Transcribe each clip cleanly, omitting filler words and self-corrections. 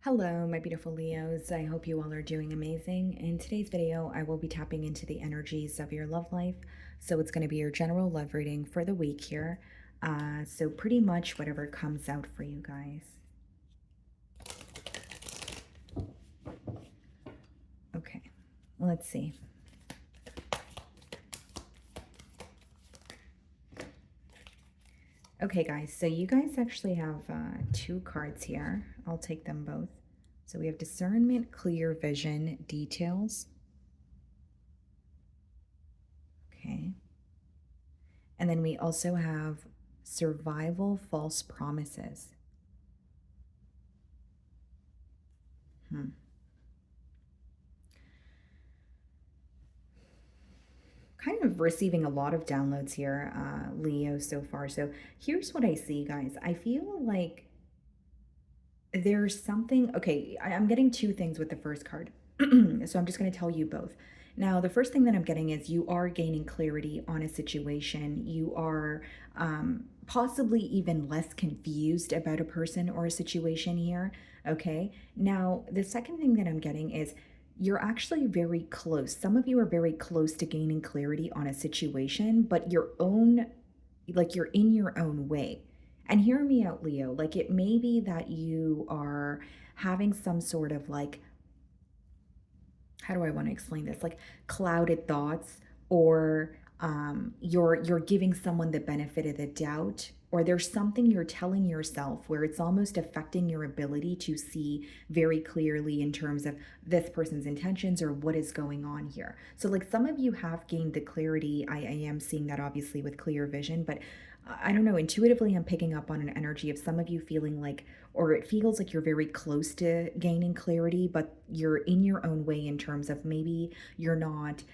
Hello, my beautiful Leos. I hope you all are doing amazing. In today's video, I will be tapping into the energies of your love life. So it's going to be your general love reading for the week here. So pretty much whatever comes out for you guys. Okay, let's see. Okay, guys, so you guys actually have two cards here. I'll take them both. So we have discernment, clear vision, details. Okay. And then we also have survival, false promises. Kind of receiving a lot of downloads here, Leo, so far. So here's what I see, guys. I feel like there's something. Okay, I'm getting two things with the first card. So I'm just going to tell you both. Now, the first thing that I'm getting is you are gaining clarity on a situation. You are possibly even less confused about a person or a situation here. Okay. Now, the second thing that I'm getting is you're actually very close. Some of you are very close to gaining clarity on a situation, but your own, like you're in your own way. And hear me out, Leo. Like it may be that you are having some sort of like, how do I want to explain this? Like clouded thoughts, or you're giving someone the benefit of the doubt, or there's something you're telling yourself where it's almost affecting your ability to see very clearly in terms of this person's intentions or what is going on here. So like some of you have gained the clarity. I am seeing that obviously with clear vision, but I don't know, intuitively I'm picking up on an energy of some of you feeling like, or it feels like you're very close to gaining clarity, but you're in your own way in terms of maybe you're not,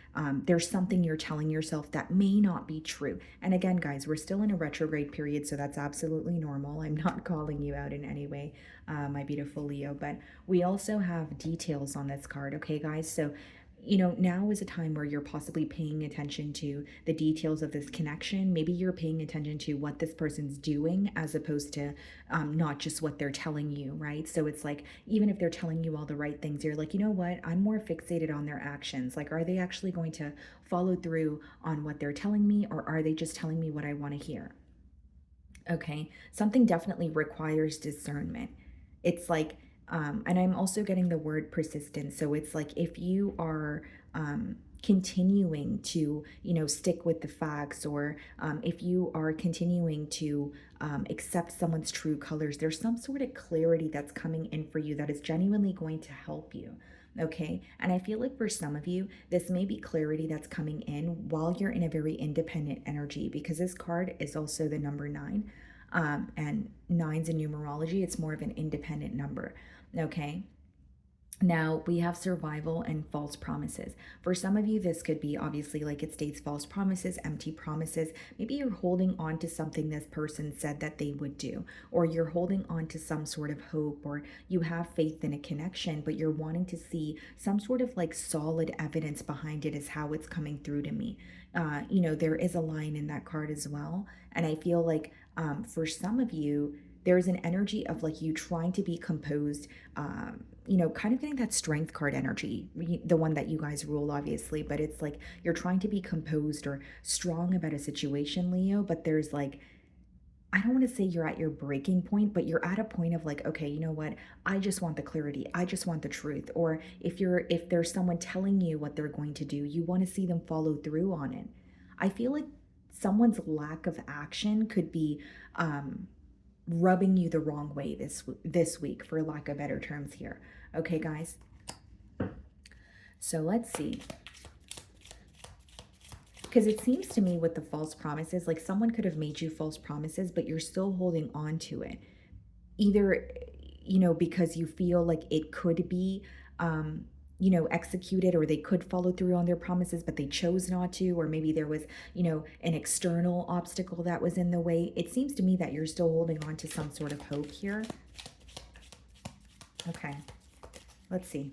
there's something you're telling yourself that may not be true. And again, guys, we're still in a retrograde period, so that's absolutely normal. I'm not calling you out in any way, my beautiful Leo, but we also have details on this card, okay, guys? So now is a time where you're possibly paying attention to the details of this connection. Maybe you're paying attention to what this person's doing as opposed to not just what they're telling you, right? So it's like, even if they're telling you all the right things, you're like, you know what? I'm more fixated on their actions. Like, are they actually going to follow through on what they're telling me, or are they just telling me what I want to hear? Okay. Something definitely requires discernment. It's like, and I'm also getting the word persistence. So it's like if you are continuing to, stick with the facts, or if you are continuing to accept someone's true colors, there's some sort of clarity that's coming in for you that is genuinely going to help you. Okay. And I feel like for some of you, this may be clarity that's coming in while you're in a very independent energy, because this card is also the number nine. And nines in numerology, it's more of an independent number. Okay. Now we have survival and false promises. For some of you, this could be obviously, like it states, false promises, empty promises. Maybe you're holding on to something this person said that they would do, or you're holding on to some sort of hope, or you have faith in a connection, but you're wanting to see some sort of like solid evidence behind it, is how it's coming through to me. There is a line in that card as well. And I feel like for some of you, there's an energy of like you trying to be composed, kind of getting that strength card energy, the one that you guys rule, obviously, but it's like you're trying to be composed or strong about a situation, Leo, but there's like, I don't want to say you're at your breaking point, but you're at a point of like, okay, you know what? I just want the clarity. I just want the truth. Or if there's someone telling you what they're going to do, you want to see them follow through on it. I feel like someone's lack of action could be rubbing you the wrong way this week, for lack of better terms here. Okay, guys. So let's see. Because it seems to me with the false promises, like someone could have made you false promises, but you're still holding on to it. Either, because you feel like it could be, executed, or they could follow through on their promises, but they chose not to, or maybe there was, an external obstacle that was in the way. It seems to me that you're still holding on to some sort of hope here. Okay, let's see.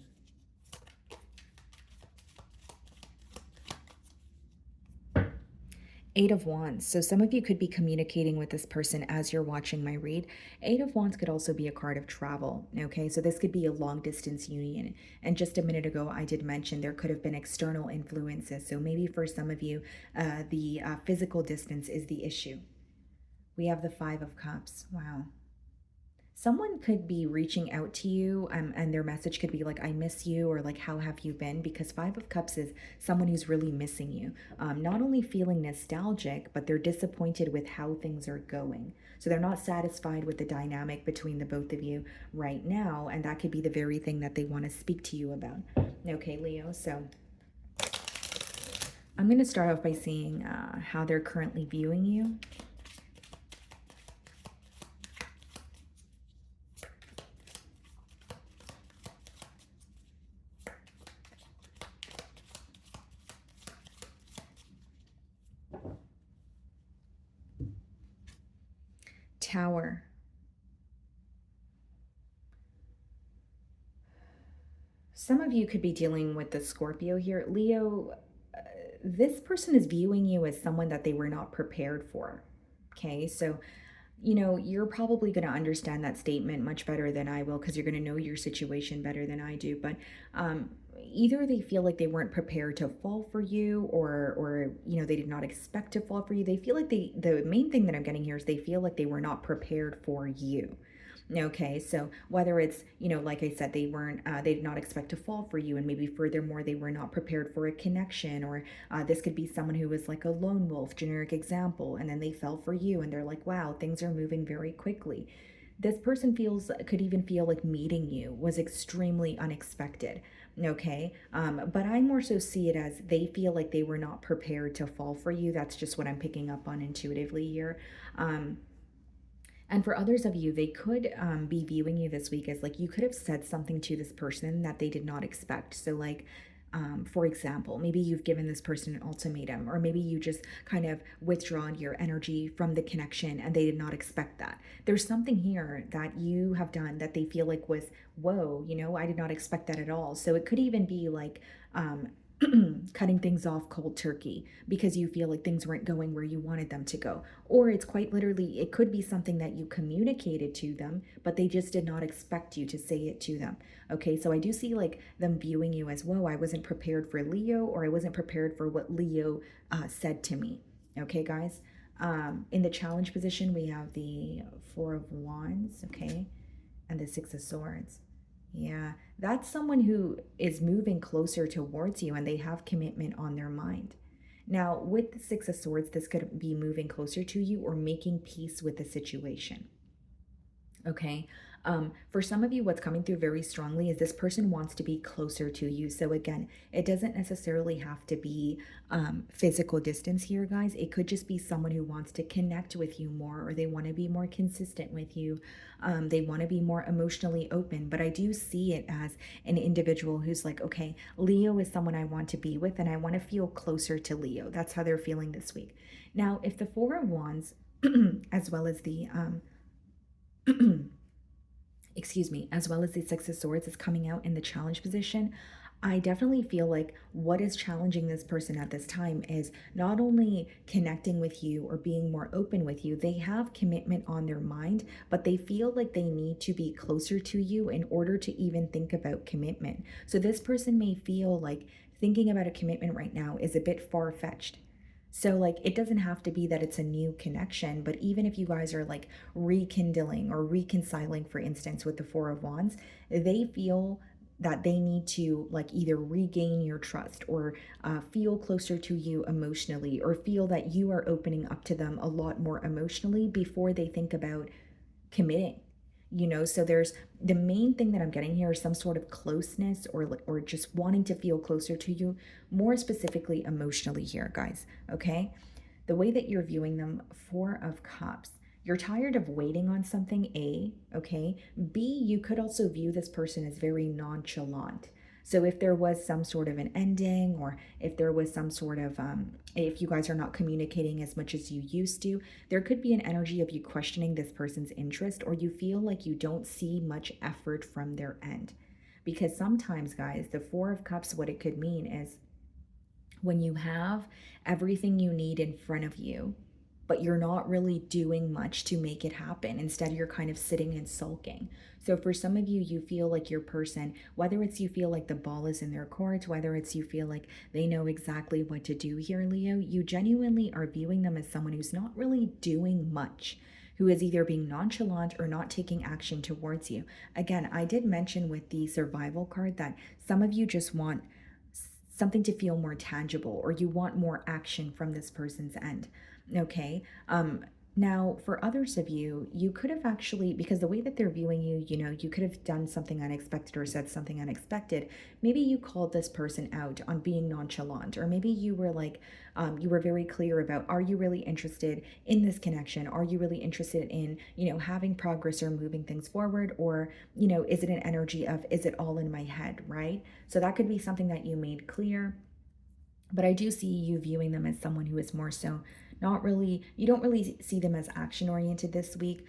Eight of Wands. So some of you could be communicating with this person as you're watching my read. Eight of Wands could also be a card of travel. Okay, so this could be a long distance union. And just a minute ago, I did mention there could have been external influences. So maybe for some of you, the physical distance is the issue. We have the Five of Cups. Wow. Someone could be reaching out to you, and their message could be like, I miss you, or like, how have you been? Because Five of Cups is someone who's really missing you. Not only feeling nostalgic, but they're disappointed with how things are going. So they're not satisfied with the dynamic between the both of you right now, and that could be the very thing that they want to speak to you about. Okay, Leo, so I'm going to start off by seeing how they're currently viewing you. Tower. Some of you could be dealing with the Scorpio here. Leo, this person is viewing you as someone that they were not prepared for. Okay, so you're probably going to understand that statement much better than I will because you're going to know your situation better than I do. But either they feel like they weren't prepared to fall for you, or they did not expect to fall for you. They feel like the main thing that I'm getting here is they feel like they were not prepared for you. Okay, so whether it's, like I said, they did not expect to fall for you, and maybe furthermore, they were not prepared for a connection, or this could be someone who was like a lone wolf, generic example, and then they fell for you, and they're like, wow, things are moving very quickly. This person could even feel like meeting you was extremely unexpected. Okay, but I more so see it as they feel like they were not prepared to fall for you. That's just what I'm picking up on intuitively here. And for others of you, they could be viewing you this week as like you could have said something to this person that they did not expect. So, like, for example, maybe you've given this person an ultimatum, or maybe you just kind of withdrawn your energy from the connection and they did not expect that. There's something here that you have done that they feel like was, whoa, I did not expect that at all. So it could even be like, cutting things off cold turkey because you feel like things weren't going where you wanted them to go. Or it's quite literally, it could be something that you communicated to them, but they just did not expect you to say it to them. Okay, so I do see like them viewing you as, whoa, I wasn't prepared for Leo, or I wasn't prepared for what Leo said to me. Okay, guys. In the challenge position, we have the Four of Wands, okay, and the Six of Swords. Yeah, that's someone who is moving closer towards you and they have commitment on their mind. Now, with the Six of Swords, this could be moving closer to you or making peace with the situation. Okay. For some of you, what's coming through very strongly is this person wants to be closer to you. So again, it doesn't necessarily have to be physical distance here, guys. It could just be someone who wants to connect with you more, or they want to be more consistent with you. They want to be more emotionally open. But I do see it as an individual who's like, okay, Leo is someone I want to be with, and I want to feel closer to Leo. That's how they're feeling this week. Now, if the Four of Wands, as well as the excuse me, as well as the Six of Swords is coming out in the challenge position, I definitely feel like what is challenging this person at this time is not only connecting with you or being more open with you, they have commitment on their mind, but they feel like they need to be closer to you in order to even think about commitment. So this person may feel like thinking about a commitment right now is a bit far-fetched. So, like, it doesn't have to be that it's a new connection, but even if you guys are like rekindling or reconciling, for instance, with the Four of Wands, they feel that they need to like either regain your trust, or feel closer to you emotionally, or feel that you are opening up to them a lot more emotionally before they think about committing. So there's the main thing that I'm getting here is some sort of closeness, or just wanting to feel closer to you, more specifically emotionally here, guys. Okay, the way that you're viewing them, Four of Cups, you're tired of waiting on something, A. Okay, B, you could also view this person as very nonchalant. So if there was some sort of an ending, or if there was some sort of if you guys are not communicating as much as you used to, there could be an energy of you questioning this person's interest, or you feel like you don't see much effort from their end. Because sometimes, guys, the Four of Cups, what it could mean is when you have everything you need in front of you, but you're not really doing much to make it happen. Instead, you're kind of sitting and sulking. So, for some of you, you feel like your person, whether it's you feel like the ball is in their court, whether it's you feel like they know exactly what to do here, Leo, you genuinely are viewing them as someone who's not really doing much, who is either being nonchalant or not taking action towards you. Again, I did mention with the survival card that some of you just want something to feel more tangible, or you want more action from this person's end. Okay. Now, for others of you, you could have actually, because the way that they're viewing you, you could have done something unexpected or said something unexpected. Maybe you called this person out on being nonchalant, or maybe you were like, you were very clear about, are you really interested in this connection? Are you really interested in, having progress or moving things forward? Or, is it an energy of, is it all in my head, right? So that could be something that you made clear. But I do see you viewing them as someone who is more so not really, you don't really see them as action oriented this week.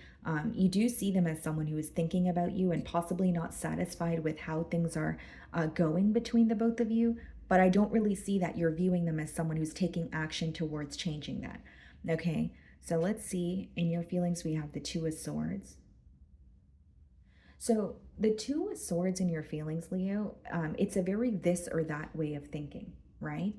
You do see them as someone who is thinking about you and possibly not satisfied with how things are going between the both of you. But I don't really see that you're viewing them as someone who's taking action towards changing that. Okay, so let's see. In your feelings, we have the Two of Swords. So the Two of Swords in your feelings, Leo, it's a very this or that way of thinking, right?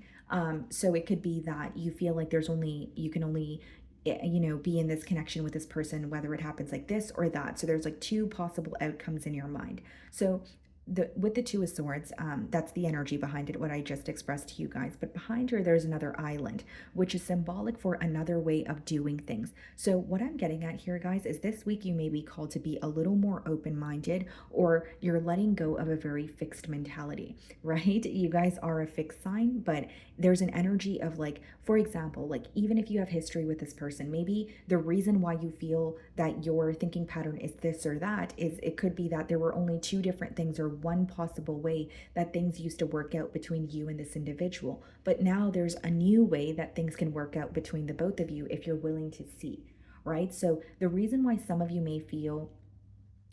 So it could be that you feel like you can only, be in this connection with this person, whether it happens like this or that. So there's like two possible outcomes in your mind. So with the Two of Swords, that's the energy behind it, what I just expressed to you guys. But behind her, there's another island, which is symbolic for another way of doing things. So what I'm getting at here, guys, is this week you may be called to be a little more open-minded, or you're letting go of a very fixed mentality, right? You guys are a fixed sign, but there's an energy of, like, for example, like, even if you have history with this person, maybe the reason why you feel that your thinking pattern is this or that is, it could be that there were only two different things or one possible way that things used to work out between you and this individual. But now there's a new way that things can work out between the both of you if you're willing to see, right? So the reason why some of you may feel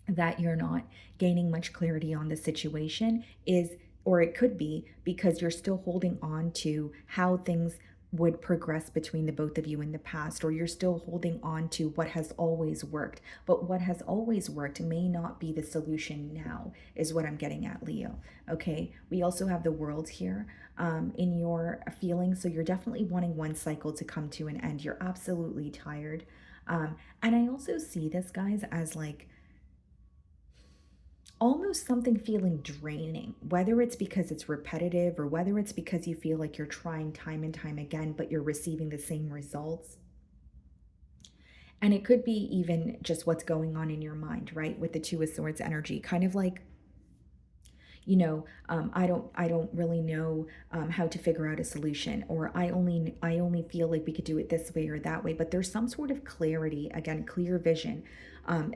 that you're not gaining much clarity on the situation is, or it could be because you're still holding on to how things would progress between the both of you in the past, or you're still holding on to what has always worked. But what has always worked may not be the solution now, is what I'm getting at, Leo. Okay, we also have the World here in your feelings. So you're definitely wanting one cycle to come to an end. You're absolutely tired. And I also see this, guys, as like almost something feeling draining, whether it's because it's repetitive or whether it's because you feel like you're trying time and time again, but you're receiving the same results. And it could be even just what's going on in your mind, right? With the Two of Swords energy, kind of like, I don't really know how to figure out a solution, or I only feel like we could do it this way or that way. But there's some sort of clarity, again, clear vision,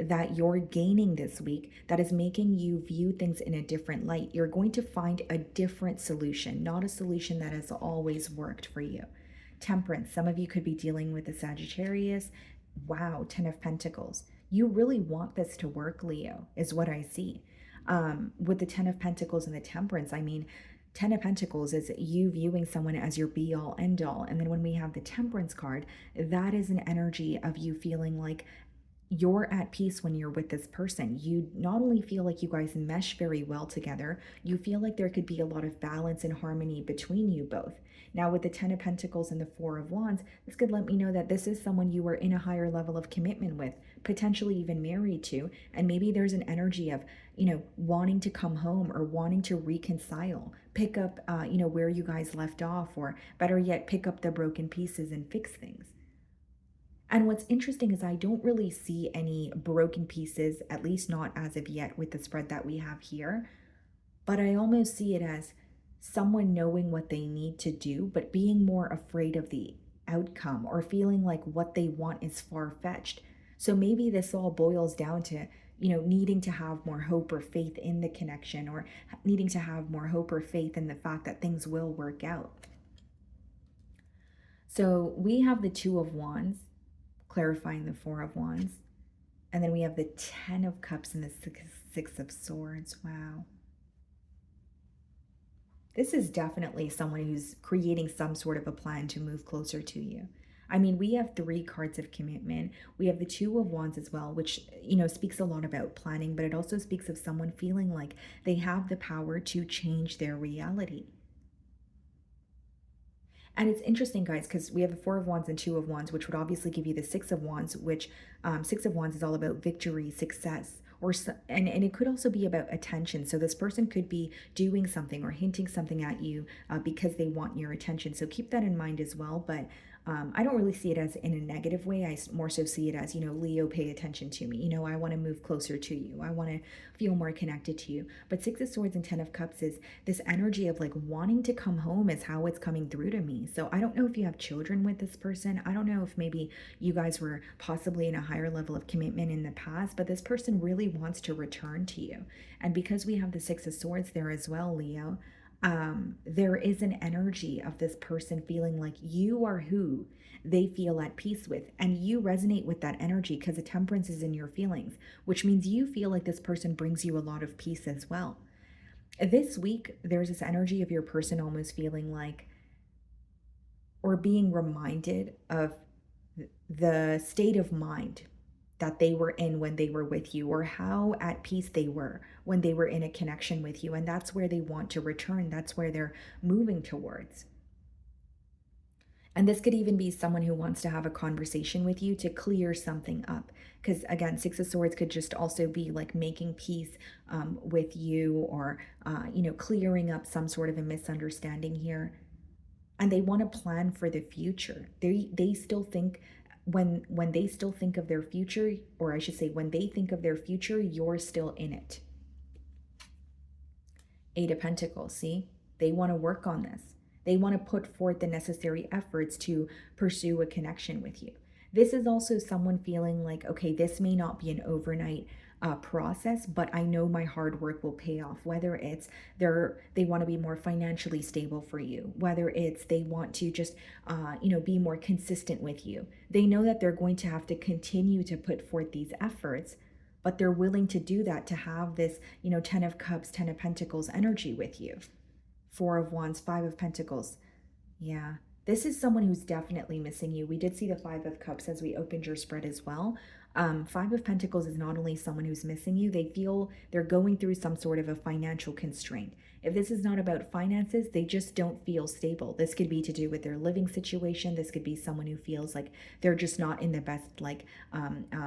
that you're gaining this week that is making you view things in a different light. You're going to find a different solution, not a solution that has always worked for you. Temperance, some of you could be dealing with a Sagittarius. Wow, Ten of Pentacles. You really want this to work, Leo, is what I see. With the Ten of Pentacles and the Temperance, I mean, Ten of Pentacles is you viewing someone as your be all end all. And then when we have the Temperance card, that is an energy of you feeling like you're at peace when you're with this person. You not only feel like you guys mesh very well together, you feel like there could be a lot of balance and harmony between you both. Now, with the Ten of Pentacles and the Four of Wands, this could let me know that this is someone you are in a higher level of commitment with, potentially even married to. And maybe there's an energy of, wanting to come home or wanting to reconcile, pick up, where you guys left off, or better yet, pick up the broken pieces and fix things. And what's interesting is I don't really see any broken pieces, at least not as of yet with the spread that we have here. But I almost see it as someone knowing what they need to do, but being more afraid of the outcome, or feeling like what they want is far fetched. So maybe this all boils down to, needing to have more hope or faith in the connection, or needing to have more hope or faith in the fact that things will work out. So we have the Two of Wands clarifying the Four of Wands. And then we have the Ten of Cups and the Six of Swords. Wow. This is definitely someone who's creating some sort of a plan to move closer to you. I mean, we have three cards of commitment. We have the Two of Wands as well, which, speaks a lot about planning, but it also speaks of someone feeling like they have the power to change their reality. And it's interesting, guys, because we have the Four of Wands and Two of Wands, which would obviously give you the Six of Wands, which Six of Wands is all about victory, success, and it could also be about attention. So this person could be doing something or hinting something at you because they want your attention. So keep that in mind as well. But I don't really see it as in a negative way. More so see it as, Leo, pay attention to me. I want to move closer to you. I want to feel more connected to you. But Six of Swords and Ten of Cups is this energy of like wanting to come home is how it's coming through to me. So I don't know if you have children with this person. I don't know if maybe you guys were possibly in a higher level of commitment in the past, but this person really wants to return to you. And because we have the Six of Swords there as well, Leo, there is an energy of this person feeling like you are who they feel at peace with, and you resonate with that energy because the temperance is in your feelings, which means you feel like this person brings you a lot of peace as well. This week, there's this energy of your person almost feeling like, or being reminded of the state of mind that they were in when they were with you, or how at peace they were when they were in a connection with you. And that's where they want to return. That's where they're moving towards. And this could even be someone who wants to have a conversation with you to clear something up. Because again, Six of Swords could just also be like making peace with you, or, clearing up some sort of a misunderstanding here. And they want to plan for the future. They still think, when they still think of their future, or I should say when they think of their future, you're still in it. Eight of Pentacles, see? They want to work on this. They want to put forth the necessary efforts to pursue a connection with you. This is also someone feeling like, okay, this may not be an overnight process, but I know my hard work will pay off. Whether it's they want to be more financially stable for you, whether it's they want to just be more consistent with you. They know that they're going to have to continue to put forth these efforts, but they're willing to do that to have this, Ten of Cups, Ten of Pentacles energy with you. Four of Wands, Five of Pentacles. Yeah. This is someone who's definitely missing you. We did see the Five of Cups as we opened your spread as well. Five of Pentacles is not only someone who's missing you, they feel they're going through some sort of a financial constraint. If this is not about finances, they just don't feel stable. This could be to do with their living situation. This could be someone who feels like they're just not in the best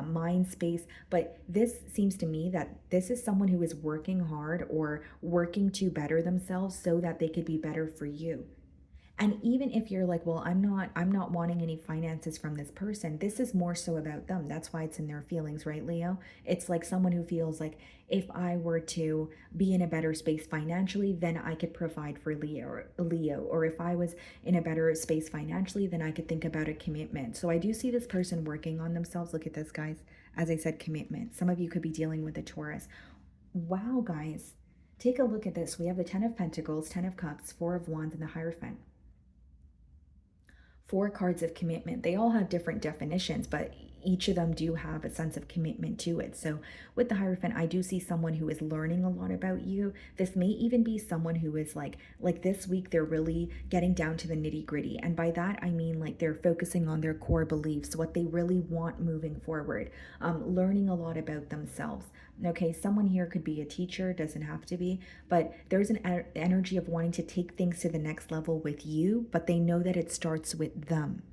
mind space. But this seems to me that this is someone who is working hard or working to better themselves so that they could be better for you. And even if you're like, well, I'm not wanting any finances from this person, this is more so about them. That's why it's in their feelings, right, Leo? It's like someone who feels like, if I were to be in a better space financially, then I could provide for Leo, or if I was in a better space financially, then I could think about a commitment. So I do see this person working on themselves. Look at this, guys. As I said, commitment. Some of you could be dealing with a Taurus. Wow, guys. Take a look at this. We have the Ten of Pentacles, Ten of Cups, Four of Wands, and the Hierophant. Four cards of commitment. They all have different definitions, but each of them do have a sense of commitment to it. So with the Hierophant, I do see someone who is learning a lot about you. This may even be someone who is like this week, they're really getting down to the nitty gritty. And by that, I mean like they're focusing on their core beliefs, what they really want moving forward, learning a lot about themselves. Okay, someone here could be a teacher, doesn't have to be, but there's an energy of wanting to take things to the next level with you, but they know that it starts with them.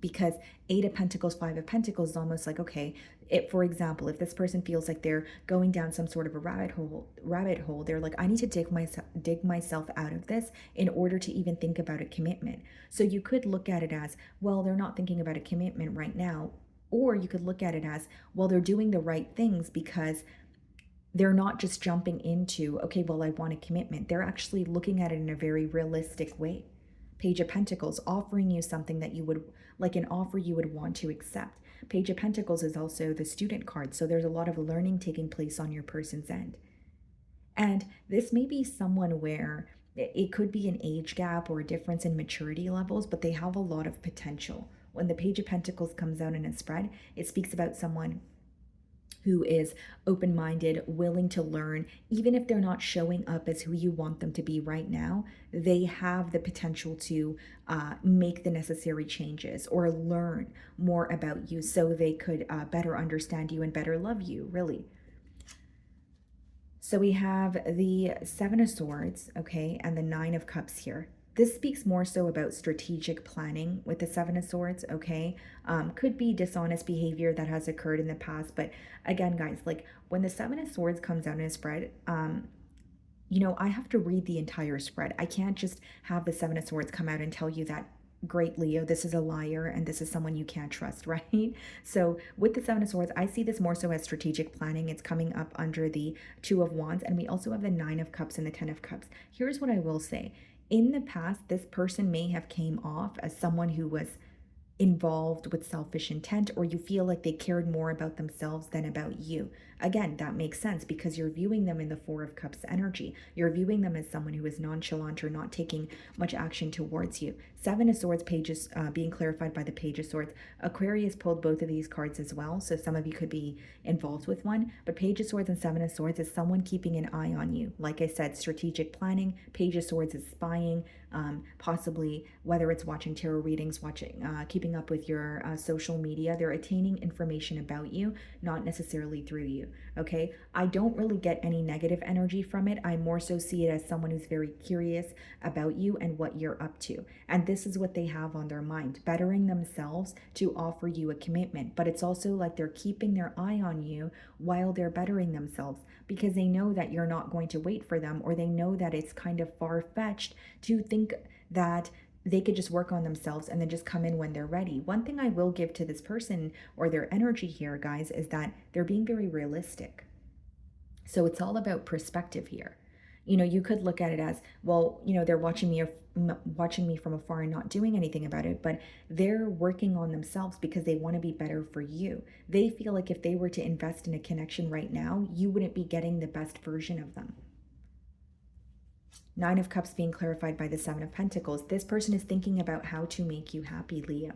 Because Eight of Pentacles, Five of Pentacles is almost like, okay, for example, if this person feels like they're going down some sort of a rabbit hole, they're like, I need to dig myself out of this in order to even think about a commitment. So you could look at it as, well, they're not thinking about a commitment right now. Or you could look at it as, well, they're doing the right things because they're not just jumping into, okay, well, I want a commitment. They're actually looking at it in a very realistic way. Page of Pentacles, offering you something that you would, like an offer you would want to accept. Page of Pentacles is also the student card. So there's a lot of learning taking place on your person's end. And this may be someone where it could be an age gap or a difference in maturity levels, but they have a lot of potential. When the Page of Pentacles comes out in a spread, it speaks about someone who is open minded, willing to learn, even if they're not showing up as who you want them to be right now, they have the potential to make the necessary changes or learn more about you so they could better understand you and better love you, really. So we have the Seven of Swords, okay, and the Nine of Cups here. This speaks more so about strategic planning with the Seven of Swords, okay? Could be dishonest behavior that has occurred in the past, but again, guys, like when the Seven of Swords comes out in a spread, I have to read the entire spread. I can't just have the Seven of Swords come out and tell you that, great Leo, this is a liar and this is someone you can't trust, right? So with the Seven of Swords, I see this more so as strategic planning. It's coming up under the Two of Wands, and we also have the Nine of Cups and the Ten of Cups. Here's what I will say. In the past, this person may have came off as someone who was involved with selfish intent, or you feel like they cared more about themselves than about you. Again, that makes sense because you're viewing them in the Four of Cups energy. You're viewing them as someone who is nonchalant or not taking much action towards you. Seven of Swords pages being clarified by the Page of Swords. Aquarius pulled both of these cards as well, so some of you could be involved with one. But Page of Swords and Seven of Swords is someone keeping an eye on you. Like I said, strategic planning. Page of Swords is spying, possibly whether it's watching tarot readings, keeping up with your social media. They're attaining information about you, not necessarily through you. Okay, I don't really get any negative energy from it. I more so see it as someone who's very curious about you and what you're up to. And this is what they have on their mind, bettering themselves to offer you a commitment. But it's also like they're keeping their eye on you while they're bettering themselves because they know that you're not going to wait for them, or they know that it's kind of far-fetched to think that they could just work on themselves and then just come in when they're ready. One thing I will give to this person or their energy here, guys, is that they're being very realistic. So it's all about perspective here. You could look at it as, well, they're watching me from afar and not doing anything about it, but they're working on themselves because they want to be better for you. They feel like if they were to invest in a connection right now, you wouldn't be getting the best version of them. Nine of Cups being clarified by the Seven of Pentacles. This person is thinking about how to make you happy, Leo.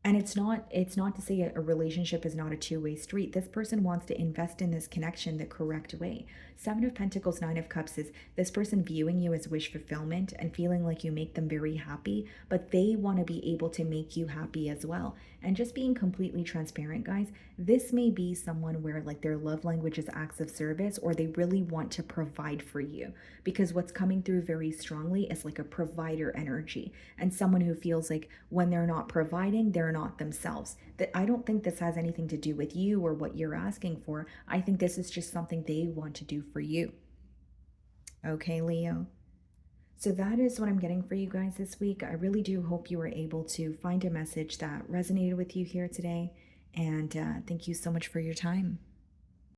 And it's not to say a relationship is not a two-way street. This person wants to invest in this connection the correct way. Seven of Pentacles, Nine of Cups is this person viewing you as wish fulfillment and feeling like you make them very happy, but they want to be able to make you happy as well. And just being completely transparent, guys, this may be someone where like their love language is acts of service, or they really want to provide for you, because what's coming through very strongly is like a provider energy, and someone who feels like when they're not providing, they're not themselves. That I don't think this has anything to do with you or what you're asking for. I think this is just something they want to do for you. Okay, Leo. So that is what I'm getting for you guys this week. I really do hope you were able to find a message that resonated with you here today. And thank you so much for your time.